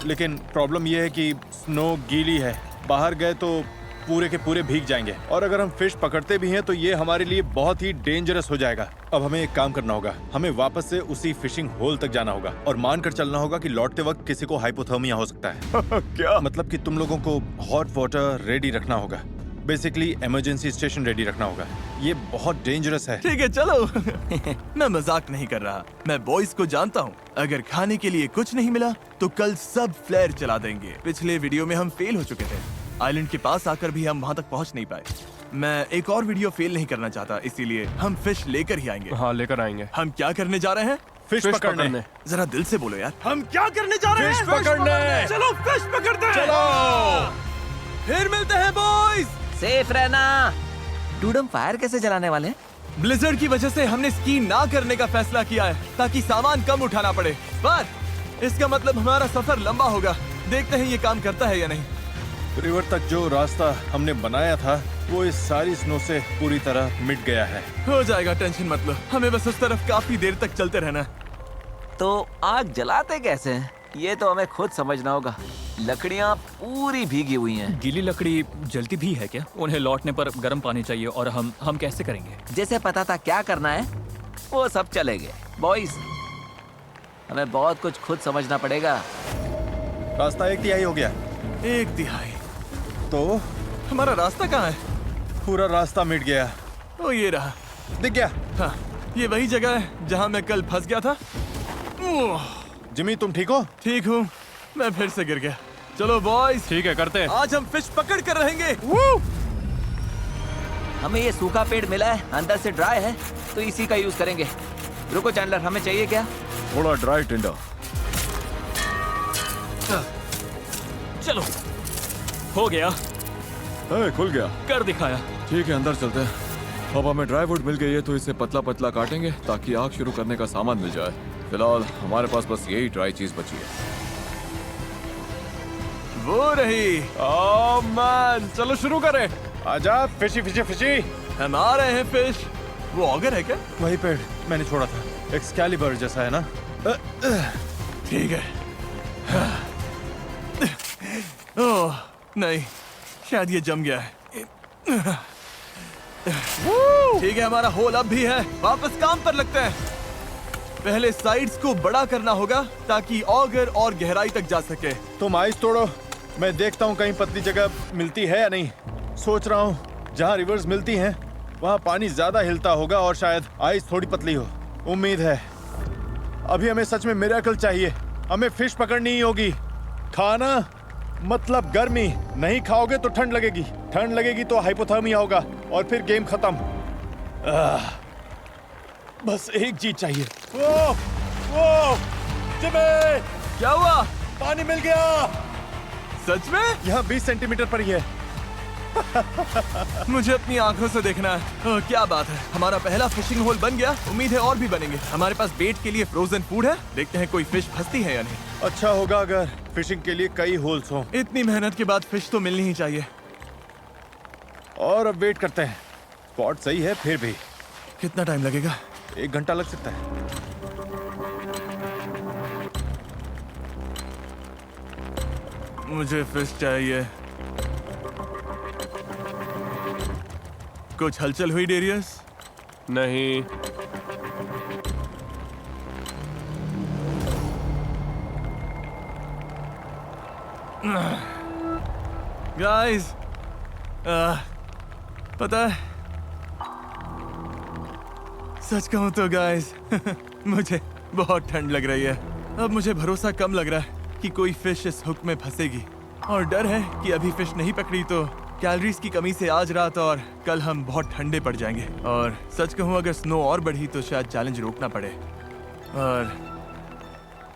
Speaker 4: लेकिन प्रॉब्लम ये है कि स्नो गीली है, बाहर गए तो पूरे के पूरे भीग जाएंगे, और अगर हम फिश पकड़ते भी हैं तो ये हमारे लिए बहुत ही डेंजरस हो जाएगा। अब हमें एक काम करना होगा, हमें वापस से उसी फिशिंग होल तक जाना होगा और मानकर चलना होगा कि लौटते वक्त किसी को हाइपोथर्मिया हो सकता है।
Speaker 8: क्या?
Speaker 4: मतलब कि तुम लोगों को हॉट वाटर रेडी रखना होगा, बेसिकली इमरजेंसी स्टेशन रेडी रखना होगा। ये बहुत डेंजरस है।
Speaker 1: ठीक है चलो। मैं मजाक नहीं कर रहा, मैं बॉयज को जानता हूँ। अगर खाने के लिए कुछ नहीं मिला तो कल सब फ्लेयर चला देंगे। पिछले वीडियो में हम फेल हो चुके थे, आइलैंड के पास आकर भी हम वहाँ तक पहुँच नहीं पाए। मैं एक और वीडियो फेल नहीं करना चाहता, इसीलिए हम फिश लेकर ही आएंगे।
Speaker 8: हाँ, लेकर आएंगे।
Speaker 1: हम क्या करने जा रहे हैं?
Speaker 4: फिश पकड़ने।
Speaker 1: जरा दिल से बोलो यार, हम क्या करने जा रहे हैं?
Speaker 4: फिश पकड़ने।
Speaker 1: चलो फिश पकड़ते हैं।
Speaker 4: चलो।
Speaker 1: फिर मिलते हैं बॉयज।
Speaker 5: सेफ रहना। डूड, हम फायर कैसे जलाने वाले हैं?
Speaker 1: ब्लिजर्ड की वजह से हमने स्की ना करने का फैसला किया है ताकि सामान कम उठाना पड़े। पर इसका मतलब हमारा सफर लंबा होगा। देखते हैं ये काम करता है या नहीं।
Speaker 4: रिवर तक जो रास्ता हमने बनाया था वो इस सारी स्नो से पूरी तरह मिट गया है।
Speaker 1: हो जाएगा, टेंशन मत लो। हमें बस उस तरफ काफी देर तक चलते रहना।
Speaker 5: तो आग जलाते कैसे हैं? ये तो हमें खुद समझना होगा। लकड़ियाँ पूरी भीगी हुई हैं।
Speaker 7: गीली लकड़ी जलती भी है क्या? उन्हें लौटने पर गर्म पानी चाहिए और हम कैसे करेंगे?
Speaker 5: जैसे पता था क्या करना है वो सब चले गए। बॉयज, हमें बहुत कुछ खुद समझना पड़ेगा।
Speaker 4: रास्ता 1/3 हो गया।
Speaker 1: 1/3?
Speaker 4: तो
Speaker 1: हमारा रास्ता कहाँ है?
Speaker 4: पूरा रास्ता मिट गया।
Speaker 1: ओ ये रहा,
Speaker 4: दिख गया।
Speaker 1: हाँ, ये वही जगह है जहाँ मैं कल फंस गया था। ओह,
Speaker 4: जिमी तुम ठीक हो?
Speaker 1: ठीक हूँ, मैं फिर से गिर गया। चलो बॉयज,
Speaker 8: ठीक है, करते हैं।
Speaker 1: आज हम फिश पकड़ कर रहेंगे।
Speaker 5: हमें ये सूखा पेड़ मिला है, अंदर से ड्राई है, तो इसी का यूज करेंगे। रुको चैंडलर, हमें चाहिए क्या?
Speaker 2: थोड़ा ड्राई टिंडर।
Speaker 7: चलो, हो गया,
Speaker 2: खुल गया।
Speaker 7: कर दिखाया।
Speaker 2: ठीक है, अंदर चलते हैं। अब हमें ड्राई वुड मिल गई है तो इसे पतला पतला काटेंगे ताकि आग शुरू करने का सामान मिल जाए। फिलहाल हमारे पास बस यही ड्राई चीज बची है।
Speaker 1: वो रही।
Speaker 8: ओह मैन, चलो शुरू करें।
Speaker 4: आजा, फिशी फिशी फिशी।
Speaker 1: हम आ रहे हैं फिश। वो ऑगर है क्या?
Speaker 4: वही पेड़ मैंने छोड़ा था, एक्सकैलिबर जैसा है ना?
Speaker 1: ठीक है। ओह नहीं, शायद ये जम गया है। ठीक है, हमारा होल अब भी है। वापस काम पर लगते हैं। पहले साइड्स को बड़ा करना होगा ताकि ऑगर और गहराई तक जा सके।
Speaker 4: तुम आइस तोड़ो, मैं देखता हूँ कहीं पतली जगह मिलती है या नहीं। सोच रहा हूँ जहाँ रिवर्स मिलती हैं वहाँ पानी ज्यादा हिलता होगा और शायद आइस थोड़ी पतली हो। उम्मीद है। अभी हमें सच में मिरेकल चाहिए। हमें फिश पकड़नी ही होगी। खाना मतलब गर्मी। नहीं खाओगे तो ठंड लगेगी, ठंड लगेगी तो हाइपोथर्मिया होगा और फिर गेम खत्म। बस एक चीज चाहिए। वो जिमी,
Speaker 1: क्या हुआ?
Speaker 4: पानी मिल गया।
Speaker 1: सच में?
Speaker 4: यहाँ 20 सेंटीमीटर पर ही है।
Speaker 1: मुझे अपनी आंखों से देखना है। ओह, क्या बात है, हमारा पहला फिशिंग होल बन गया। उम्मीद है और भी बनेंगे। हमारे पास बेट के लिए फ्रोजन फूड है। देखते हैं कोई फिश फंसती है या नहीं।
Speaker 4: अच्छा होगा अगर फिशिंग के लिए कई होल्स हों।
Speaker 1: इतनी मेहनत के बाद फिश तो मिलनी ही चाहिए।
Speaker 4: और अब वेट करते हैं। स्पॉट सही है फिर भी।
Speaker 1: कितना टाइम लगेगा?
Speaker 4: 1 घंटा लग सकता है।
Speaker 1: मुझे फिश चाहिए। कुछ हलचल हुई डेरियस?
Speaker 8: नहीं।
Speaker 1: गाइस, पता है, सच कहूं तो गाइस मुझे बहुत ठंड लग रही है। अब मुझे भरोसा कम लग रहा है कि कोई फिश इस हुक में फंसेगी, और डर है कि अभी फिश नहीं पकड़ी तो कैलोरीज की कमी से आज रात और कल हम बहुत ठंडे पड़ जाएंगे। और सच कहूं, अगर स्नो और बढ़ी तो शायद चैलेंज रोकना पड़े। और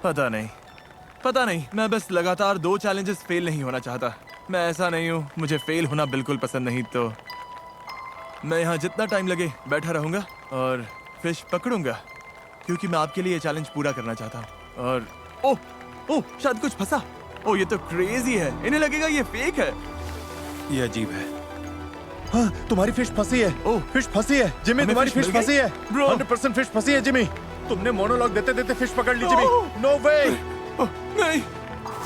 Speaker 1: पता नहीं, मैं बस लगातार 2 चैलेंजेस फेल नहीं होना चाहता। मैं ऐसा नहीं हूँ, मुझे फेल होना बिल्कुल पसंद नहीं। तो मैं यहाँ जितना टाइम लगे बैठा रहूँगा और फिश पकड़ूंगा, क्योंकि मैं आपके लिए ये चैलेंज पूरा करना चाहता हूँ। और ओह शायद कुछ फंसा। ओह, ये तो क्रेजी है। इन्हें लगेगा ये फेक है।
Speaker 4: ये अजीब है। हाँ, तुम्हारी फिश फंसी है।
Speaker 1: ओह,
Speaker 4: फिश फंसी है जिमी,
Speaker 1: हमें
Speaker 4: तुम्हारी
Speaker 1: फिश
Speaker 4: फिश
Speaker 1: मिल
Speaker 4: फंसी
Speaker 1: गई?
Speaker 4: है।
Speaker 1: Bro।
Speaker 4: 100% फिश फंसी है जिमी। तुमने मोनोलॉग देते देते फिश पकड़ ली जिमी। नो वे।
Speaker 1: ओह, नहीं,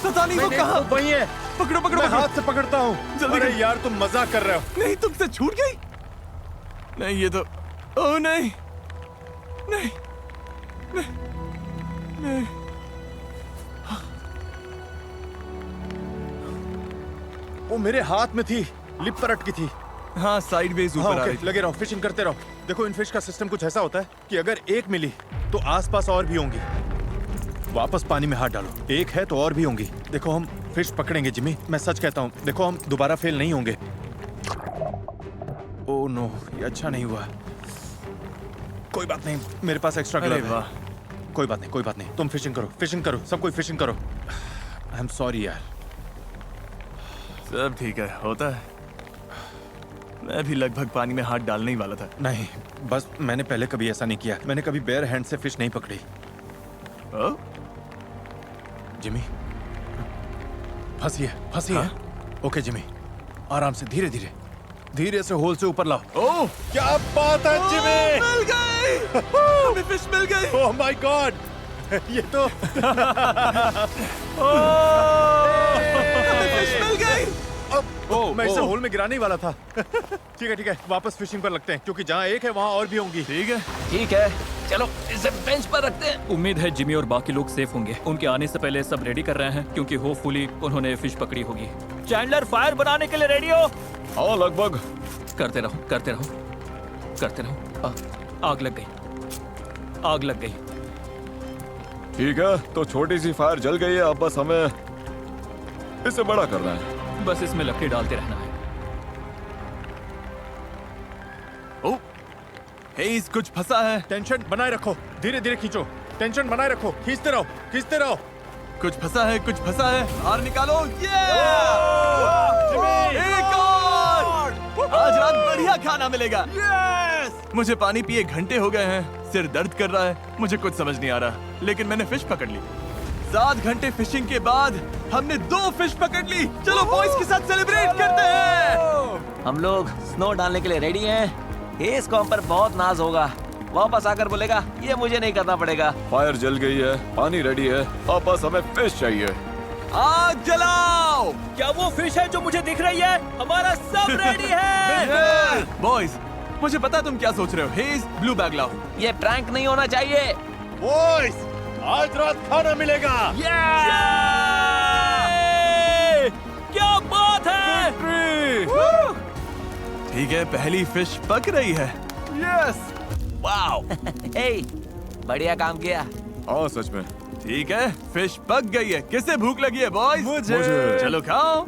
Speaker 1: पता नहीं वो कहाँ।
Speaker 4: वही है।
Speaker 1: पकड़ो पकड़ो
Speaker 4: मैं
Speaker 1: पकड़ो।
Speaker 4: हाथ से पकड़ता हूँ।
Speaker 1: जल्दी
Speaker 4: अरे
Speaker 1: करो।
Speaker 4: यार तुम मजाक कर रहे हो।
Speaker 1: नहीं तुमसे छूट गई। नहीं ये तो, ओह नहीं नहीं नहीं नहीं।
Speaker 4: वो मेरे हाथ में थी, लिप पर अटकी थी।
Speaker 1: हाँ साइडवेज
Speaker 4: हाँ,
Speaker 1: ऊपर आ
Speaker 4: ओके,
Speaker 1: रही थी।
Speaker 4: लगे रहो, फिशिंग करते रहो। देखो इन फिश का सिस्टम कुछ ऐसा होता है कि अगर एक मिली तो आसपास और भी होंगी। वापस पानी में हाथ डालो, एक है तो और भी होंगी। देखो हम फिश पकड़ेंगे जिमी, मैं सच कहता हूँ। देखो हम दोबारा फेल नहीं होंगे। ओह नो, ये अच्छा नहीं हुआ। कोई बात नहीं, मेरे पास एक्स्ट्रा
Speaker 1: अरे
Speaker 4: ग्लव है।
Speaker 1: वाह।
Speaker 4: कोई बात नहीं, कोई बात नहीं। तुम फिशिंग करो, सब कोई फिशिंग करो। आई एम सॉरी यार।
Speaker 1: सब ठीक है, होता है। मैं भी लगभग पानी में हाथ डालने ही वाला था।
Speaker 4: नहीं, बस मैंने पहले कभी ऐसा नहीं किया। मैंने कभी बेयर हैंड से फिश नहीं पकड़ी।
Speaker 1: ओह,
Speaker 4: जिमी, फंसी है। ओके जिमी, आराम से, धीरे धीरे, धीरे से होल से ऊपर लाओ।
Speaker 1: ओह,
Speaker 4: क्या बात है जिमी!
Speaker 1: मिल गई। हमें फिश मिल गई।
Speaker 4: ओह माय गॉड, ये तो
Speaker 1: हमें फिश मिल गई।
Speaker 4: मैं इसे होल में गिराने ही वाला था। ठीक है, वापस फिशिंग पर लगते हैं, क्योंकि जहाँ एक है वहाँ और भी होंगी।
Speaker 5: ठीक है, चलो इसे बेंच पर रखते हैं।
Speaker 7: उम्मीद है जिमी और बाकी लोग सेफ होंगे। उनके आने से पहले सब रेडी कर रहे हैं, क्योंकि होपफुली उन्होंने फिश पकड़ी होगी। चैंडलर फायर बनाने के लिए रेडी हो?
Speaker 2: हाँ लगभग।
Speaker 7: करते रहो। आग लग गई।
Speaker 2: ठीक है, तो छोटी सी फायर जल गई है, अब बस हमें इसे बड़ा करना है।
Speaker 7: बस इसमें लकड़ी डालते रहना है।
Speaker 1: ओह, हेज़ कुछ फंसा है।
Speaker 4: टेंशन बनाए रखो, धीरे धीरे खींचो, टेंशन बनाए रखो, खींचते रहो।
Speaker 1: कुछ फंसा है। बाहर निकालो। एक और। आज रात बढ़िया खाना मिलेगा। मुझे पानी पिए घंटे हो गए हैं, सिर दर्द कर रहा है, मुझे कुछ समझ नहीं आ रहा, लेकिन मैंने फिश पकड़ ली। 7 घंटे फिशिंग के बाद हमने 2 फिश पकड़ ली। चलो बॉयज के साथ सेलिब्रेट करते हैं।
Speaker 5: हम लोग स्नो डालने के लिए रेडी हैं। हेज़ को हम पर बहुत नाज होगा। वापस आकर बोलेगा ये मुझे नहीं करना पड़ेगा।
Speaker 2: फायर जल गई है, पानी रेडी है, अब बस हमें फिश चाहिए।
Speaker 1: आग जलाओ।
Speaker 7: क्या वो फिश है जो मुझे दिख रही है? हमारा सब रेडी है।
Speaker 1: बॉयज, मुझे पता तुम क्या सोच रहे हो। हेज़, ब्लू बैग लाओ।
Speaker 5: ये प्रैंक नहीं होना चाहिए।
Speaker 4: बॉयज, आज रात खाना मिलेगा।
Speaker 7: क्या बात है!
Speaker 1: ठीक है, पहली फिश पक रही है। Yes,
Speaker 5: wow! हे, बढ़िया काम किया।
Speaker 2: हाँ सच में।
Speaker 1: ठीक है, फिश पक गई है। किसे भूख लगी है बॉयज?
Speaker 2: मुझे।
Speaker 1: चलो खाओ।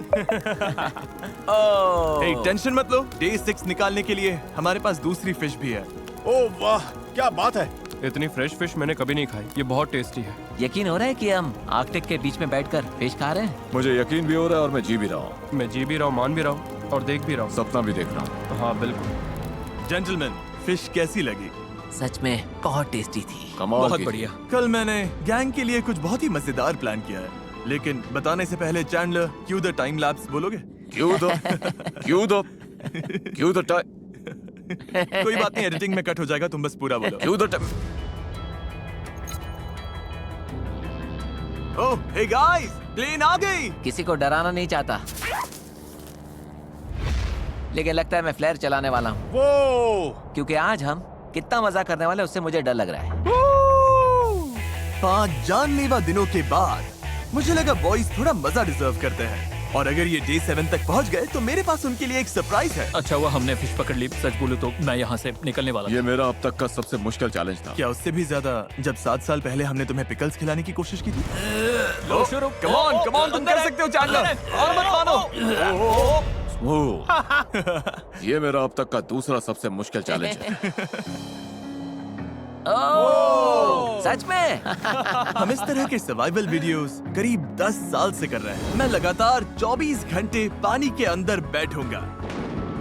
Speaker 5: ओह,
Speaker 1: hey, टेंशन मत लो, डे 6 निकालने के लिए हमारे पास दूसरी फिश भी है।
Speaker 4: ओह वाह, क्या बात है!
Speaker 8: इतनी फ्रेश फिश मैंने कभी नहीं खाई। ये बहुत टेस्टी है।
Speaker 5: यकीन हो रहा है कि हम आर्कटिक के बीच में बैठकर फिश खा रहे हैं।
Speaker 2: मुझे यकीन भी हो रहा है और मैं जी भी रहा हूँ।
Speaker 8: मैं जी भी रहा हूँ, मान भी रहा हूँ और देख भी रहा हूँ।
Speaker 2: सपना भी देख रहा हूँ।
Speaker 8: हाँ बिल्कुल।
Speaker 1: जेंटलमैन, फिश कैसी लगी?
Speaker 5: सच में बहुत टेस्टी थी।
Speaker 2: कमाल
Speaker 7: बहुत
Speaker 2: की।
Speaker 7: बढ़िया।
Speaker 1: कल मैंने गैंग के लिए कुछ बहुत ही मजेदार प्लान किया है, लेकिन बताने से पहले Chandler, Q the time lapse बोलोगे?
Speaker 2: क्यों द टाइम।
Speaker 1: कोई बात नहीं, एडिटिंग में कट हो जाएगा, तुम बस पूरा बोलो।
Speaker 2: क्यों the time.
Speaker 1: Oh, hey guys, plane आ गई।
Speaker 5: किसी को डराना नहीं चाहता, लेकिन लगता है मैं फ्लेयर चलाने वाला हूँ,
Speaker 4: वो
Speaker 5: क्योंकि आज हम कितना मजा करने वाले उससे मुझे डर लग रहा है।
Speaker 1: 5 जानलेवा दिनों के बाद मुझे लगा बॉयज थोड़ा मजा डिजर्व करते हैं, और अगर ये डे 7 तक पहुंच गए तो मेरे पास उनके लिए एक सरप्राइज है।
Speaker 7: अच्छा हुआ हमने फिश पकड़ ली। सच बोलूं तो मैं यहाँ से निकलने वाला था।
Speaker 2: ये मेरा अब तक का सबसे मुश्किल चैलेंज था।
Speaker 1: क्या उससे भी ज्यादा जब 7 साल पहले हमने तुम्हें पिकल्स खिलाने की कोशिश की थी?
Speaker 7: लो शुरू।
Speaker 1: कम ऑन, तुम कर सकते हो चैंडलर, और मत मानो।
Speaker 2: ओह, ये मेरा अब तक का दूसरा सबसे मुश्किल चैलेंज है।
Speaker 5: ओह, सच में?
Speaker 1: हम इस तरह के सर्वाइवल वीडियोस करीब 10 साल से कर रहे हैं। मैं लगातार 24 घंटे पानी के अंदर बैठूंगा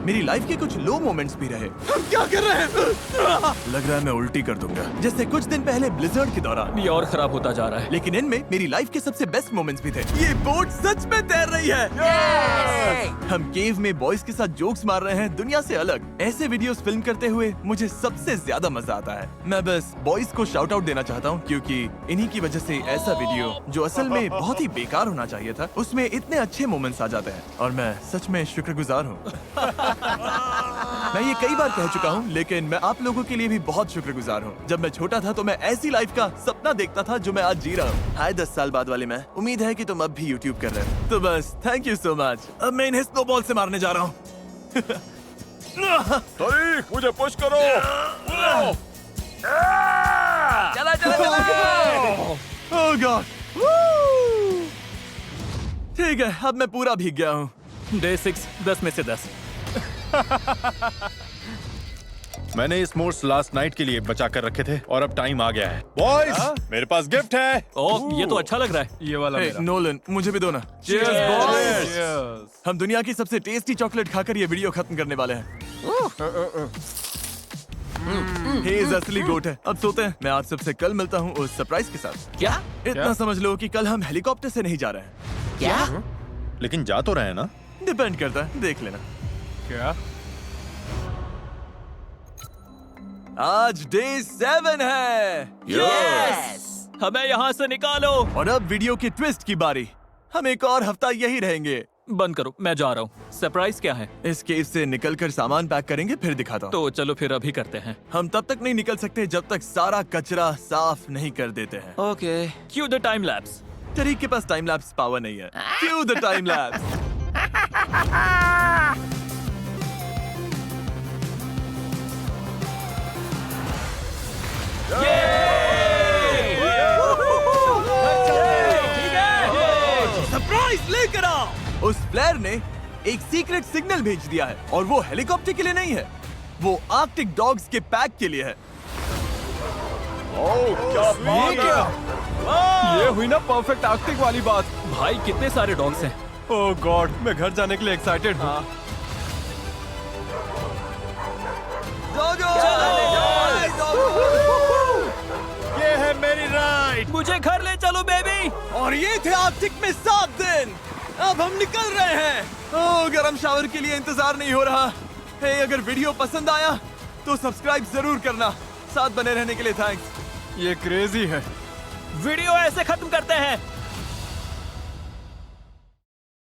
Speaker 1: मेरी लाइफ के कुछ लो मोमेंट्स भी रहे। हम क्या कर रहे हैं? लग रहा है मैं उल्टी कर दूंगा, जैसे कुछ दिन पहले ब्लिजर्ड के दौरान।
Speaker 7: ये और खराब होता जा रहा है।
Speaker 1: लेकिन इनमें मेरी लाइफ के सबसे बेस्ट मोमेंट्स भी थे। ये बोट सच में तैर रही है। हम केव में बॉयज के साथ जोक्स मार रहे हैं, दुनिया से अलग। ऐसे वीडियोस फिल्म करते हुए मुझे सबसे ज्यादा मजा आता है। मैं बस बॉयज को शाउट आउट देना चाहता हूँ, क्योंकि इन्हीं की वजह से ऐसा वीडियो जो असल में बहुत ही बेकार होना चाहिए था, उसमें इतने अच्छे मोमेंट्स आ जाते हैं और मैं सच में शुक्रगुजार हूँ। मैं ये कई बार कह चुका हूँ, लेकिन मैं आप लोगों के लिए भी बहुत शुक्रगुजार हूँ। जब मैं छोटा था तो मैं ऐसी लाइफ का सपना देखता था जो मैं आज जी रहा हूँ। हाय 10 साल बाद वाले मैं। उम्मीद है कि तुम अब भी यूट्यूब कर रहे हो। तो बस थैंक यू सो मच। अब मैं इन्हें स्नोबॉल से मारने जा रहा हूँ।
Speaker 2: मुझे पुश करो।
Speaker 5: चला चला चला।
Speaker 1: ओह गॉड। ठीक है, अब मैं पूरा भीग गया हूँ।
Speaker 7: डे 6 10 में से 10।
Speaker 4: मैंने ये स्मोर्स लास्ट नाइट के लिए बचा कर रखे थे और अब टाइम आ गया है। बॉयज, मेरे पास गिफ्ट है।
Speaker 7: ओह ये तो अच्छा लग रहा है।
Speaker 8: ये वाला
Speaker 1: हे,
Speaker 8: मेरा।
Speaker 1: नोलन, मुझे भी दो ना।
Speaker 8: Cheers.
Speaker 1: हम दुनिया की सबसे टेस्टी चॉकलेट खाकर ये वीडियो खत्म करने वाले हैं। हेज असली गोट है। अब सोते हैं। मैं आप सबसे कल मिलता हूँ उस सरप्राइज के साथ।
Speaker 5: क्या
Speaker 1: इतना समझ लो कि कल हम हेलीकॉप्टर से नहीं जा रहे हैं।
Speaker 5: क्या?
Speaker 4: लेकिन जा तो रहे हैं ना?
Speaker 1: डिपेंड करता है, देख लेना।
Speaker 8: क्या?
Speaker 1: आज डे 7 है।
Speaker 5: यस।
Speaker 7: हमें यहाँ से निकालो।
Speaker 1: और अब वीडियो की ट्विस्ट की बारी। हम एक और हफ्ता यही रहेंगे।
Speaker 7: बंद करो, मैं जा रहा हूँ। सरप्राइज क्या है?
Speaker 1: इस केव से निकलकर सामान पैक करेंगे, फिर दिखाता हूँ।
Speaker 7: तो चलो फिर अभी करते हैं।
Speaker 1: हम तब तक नहीं निकल सकते जब तक सारा कचरा साफ नहीं कर देते हैं।
Speaker 5: Okay.
Speaker 7: Q the time lapse.
Speaker 1: तरीक के पास टाइम लैप्स पावर नहीं है। क्यों द टाइम लैप्स? सरप्राइज लेकर आओ। उस फ्लेयर ने एक सीक्रेट सिग्नल भेज दिया है और वो हेलीकॉप्टर के लिए नहीं है, वो आर्कटिक डॉग्स के पैक के लिए है।
Speaker 8: ये हुई ना परफेक्ट आर्कटिक वाली बात।
Speaker 7: भाई कितने सारे डॉग्स हैं।
Speaker 8: ओह गॉड, मैं घर जाने के लिए एक्साइटेड हूँ।
Speaker 1: ये है मेरी राइड।
Speaker 7: मुझे घर ले चलो बेबी।
Speaker 1: और ये थे आर्कटिक में 7 दिन। अब हम निकल रहे हैं। ओह, गरम शावर के लिए इंतजार नहीं हो रहा। हे, अगर वीडियो पसंद आया तो सब्सक्राइब जरूर करना। साथ बने रहने के लिए थैंक्स।
Speaker 8: ये क्रेजी है।
Speaker 7: वीडियो ऐसे खत्म करते हैं।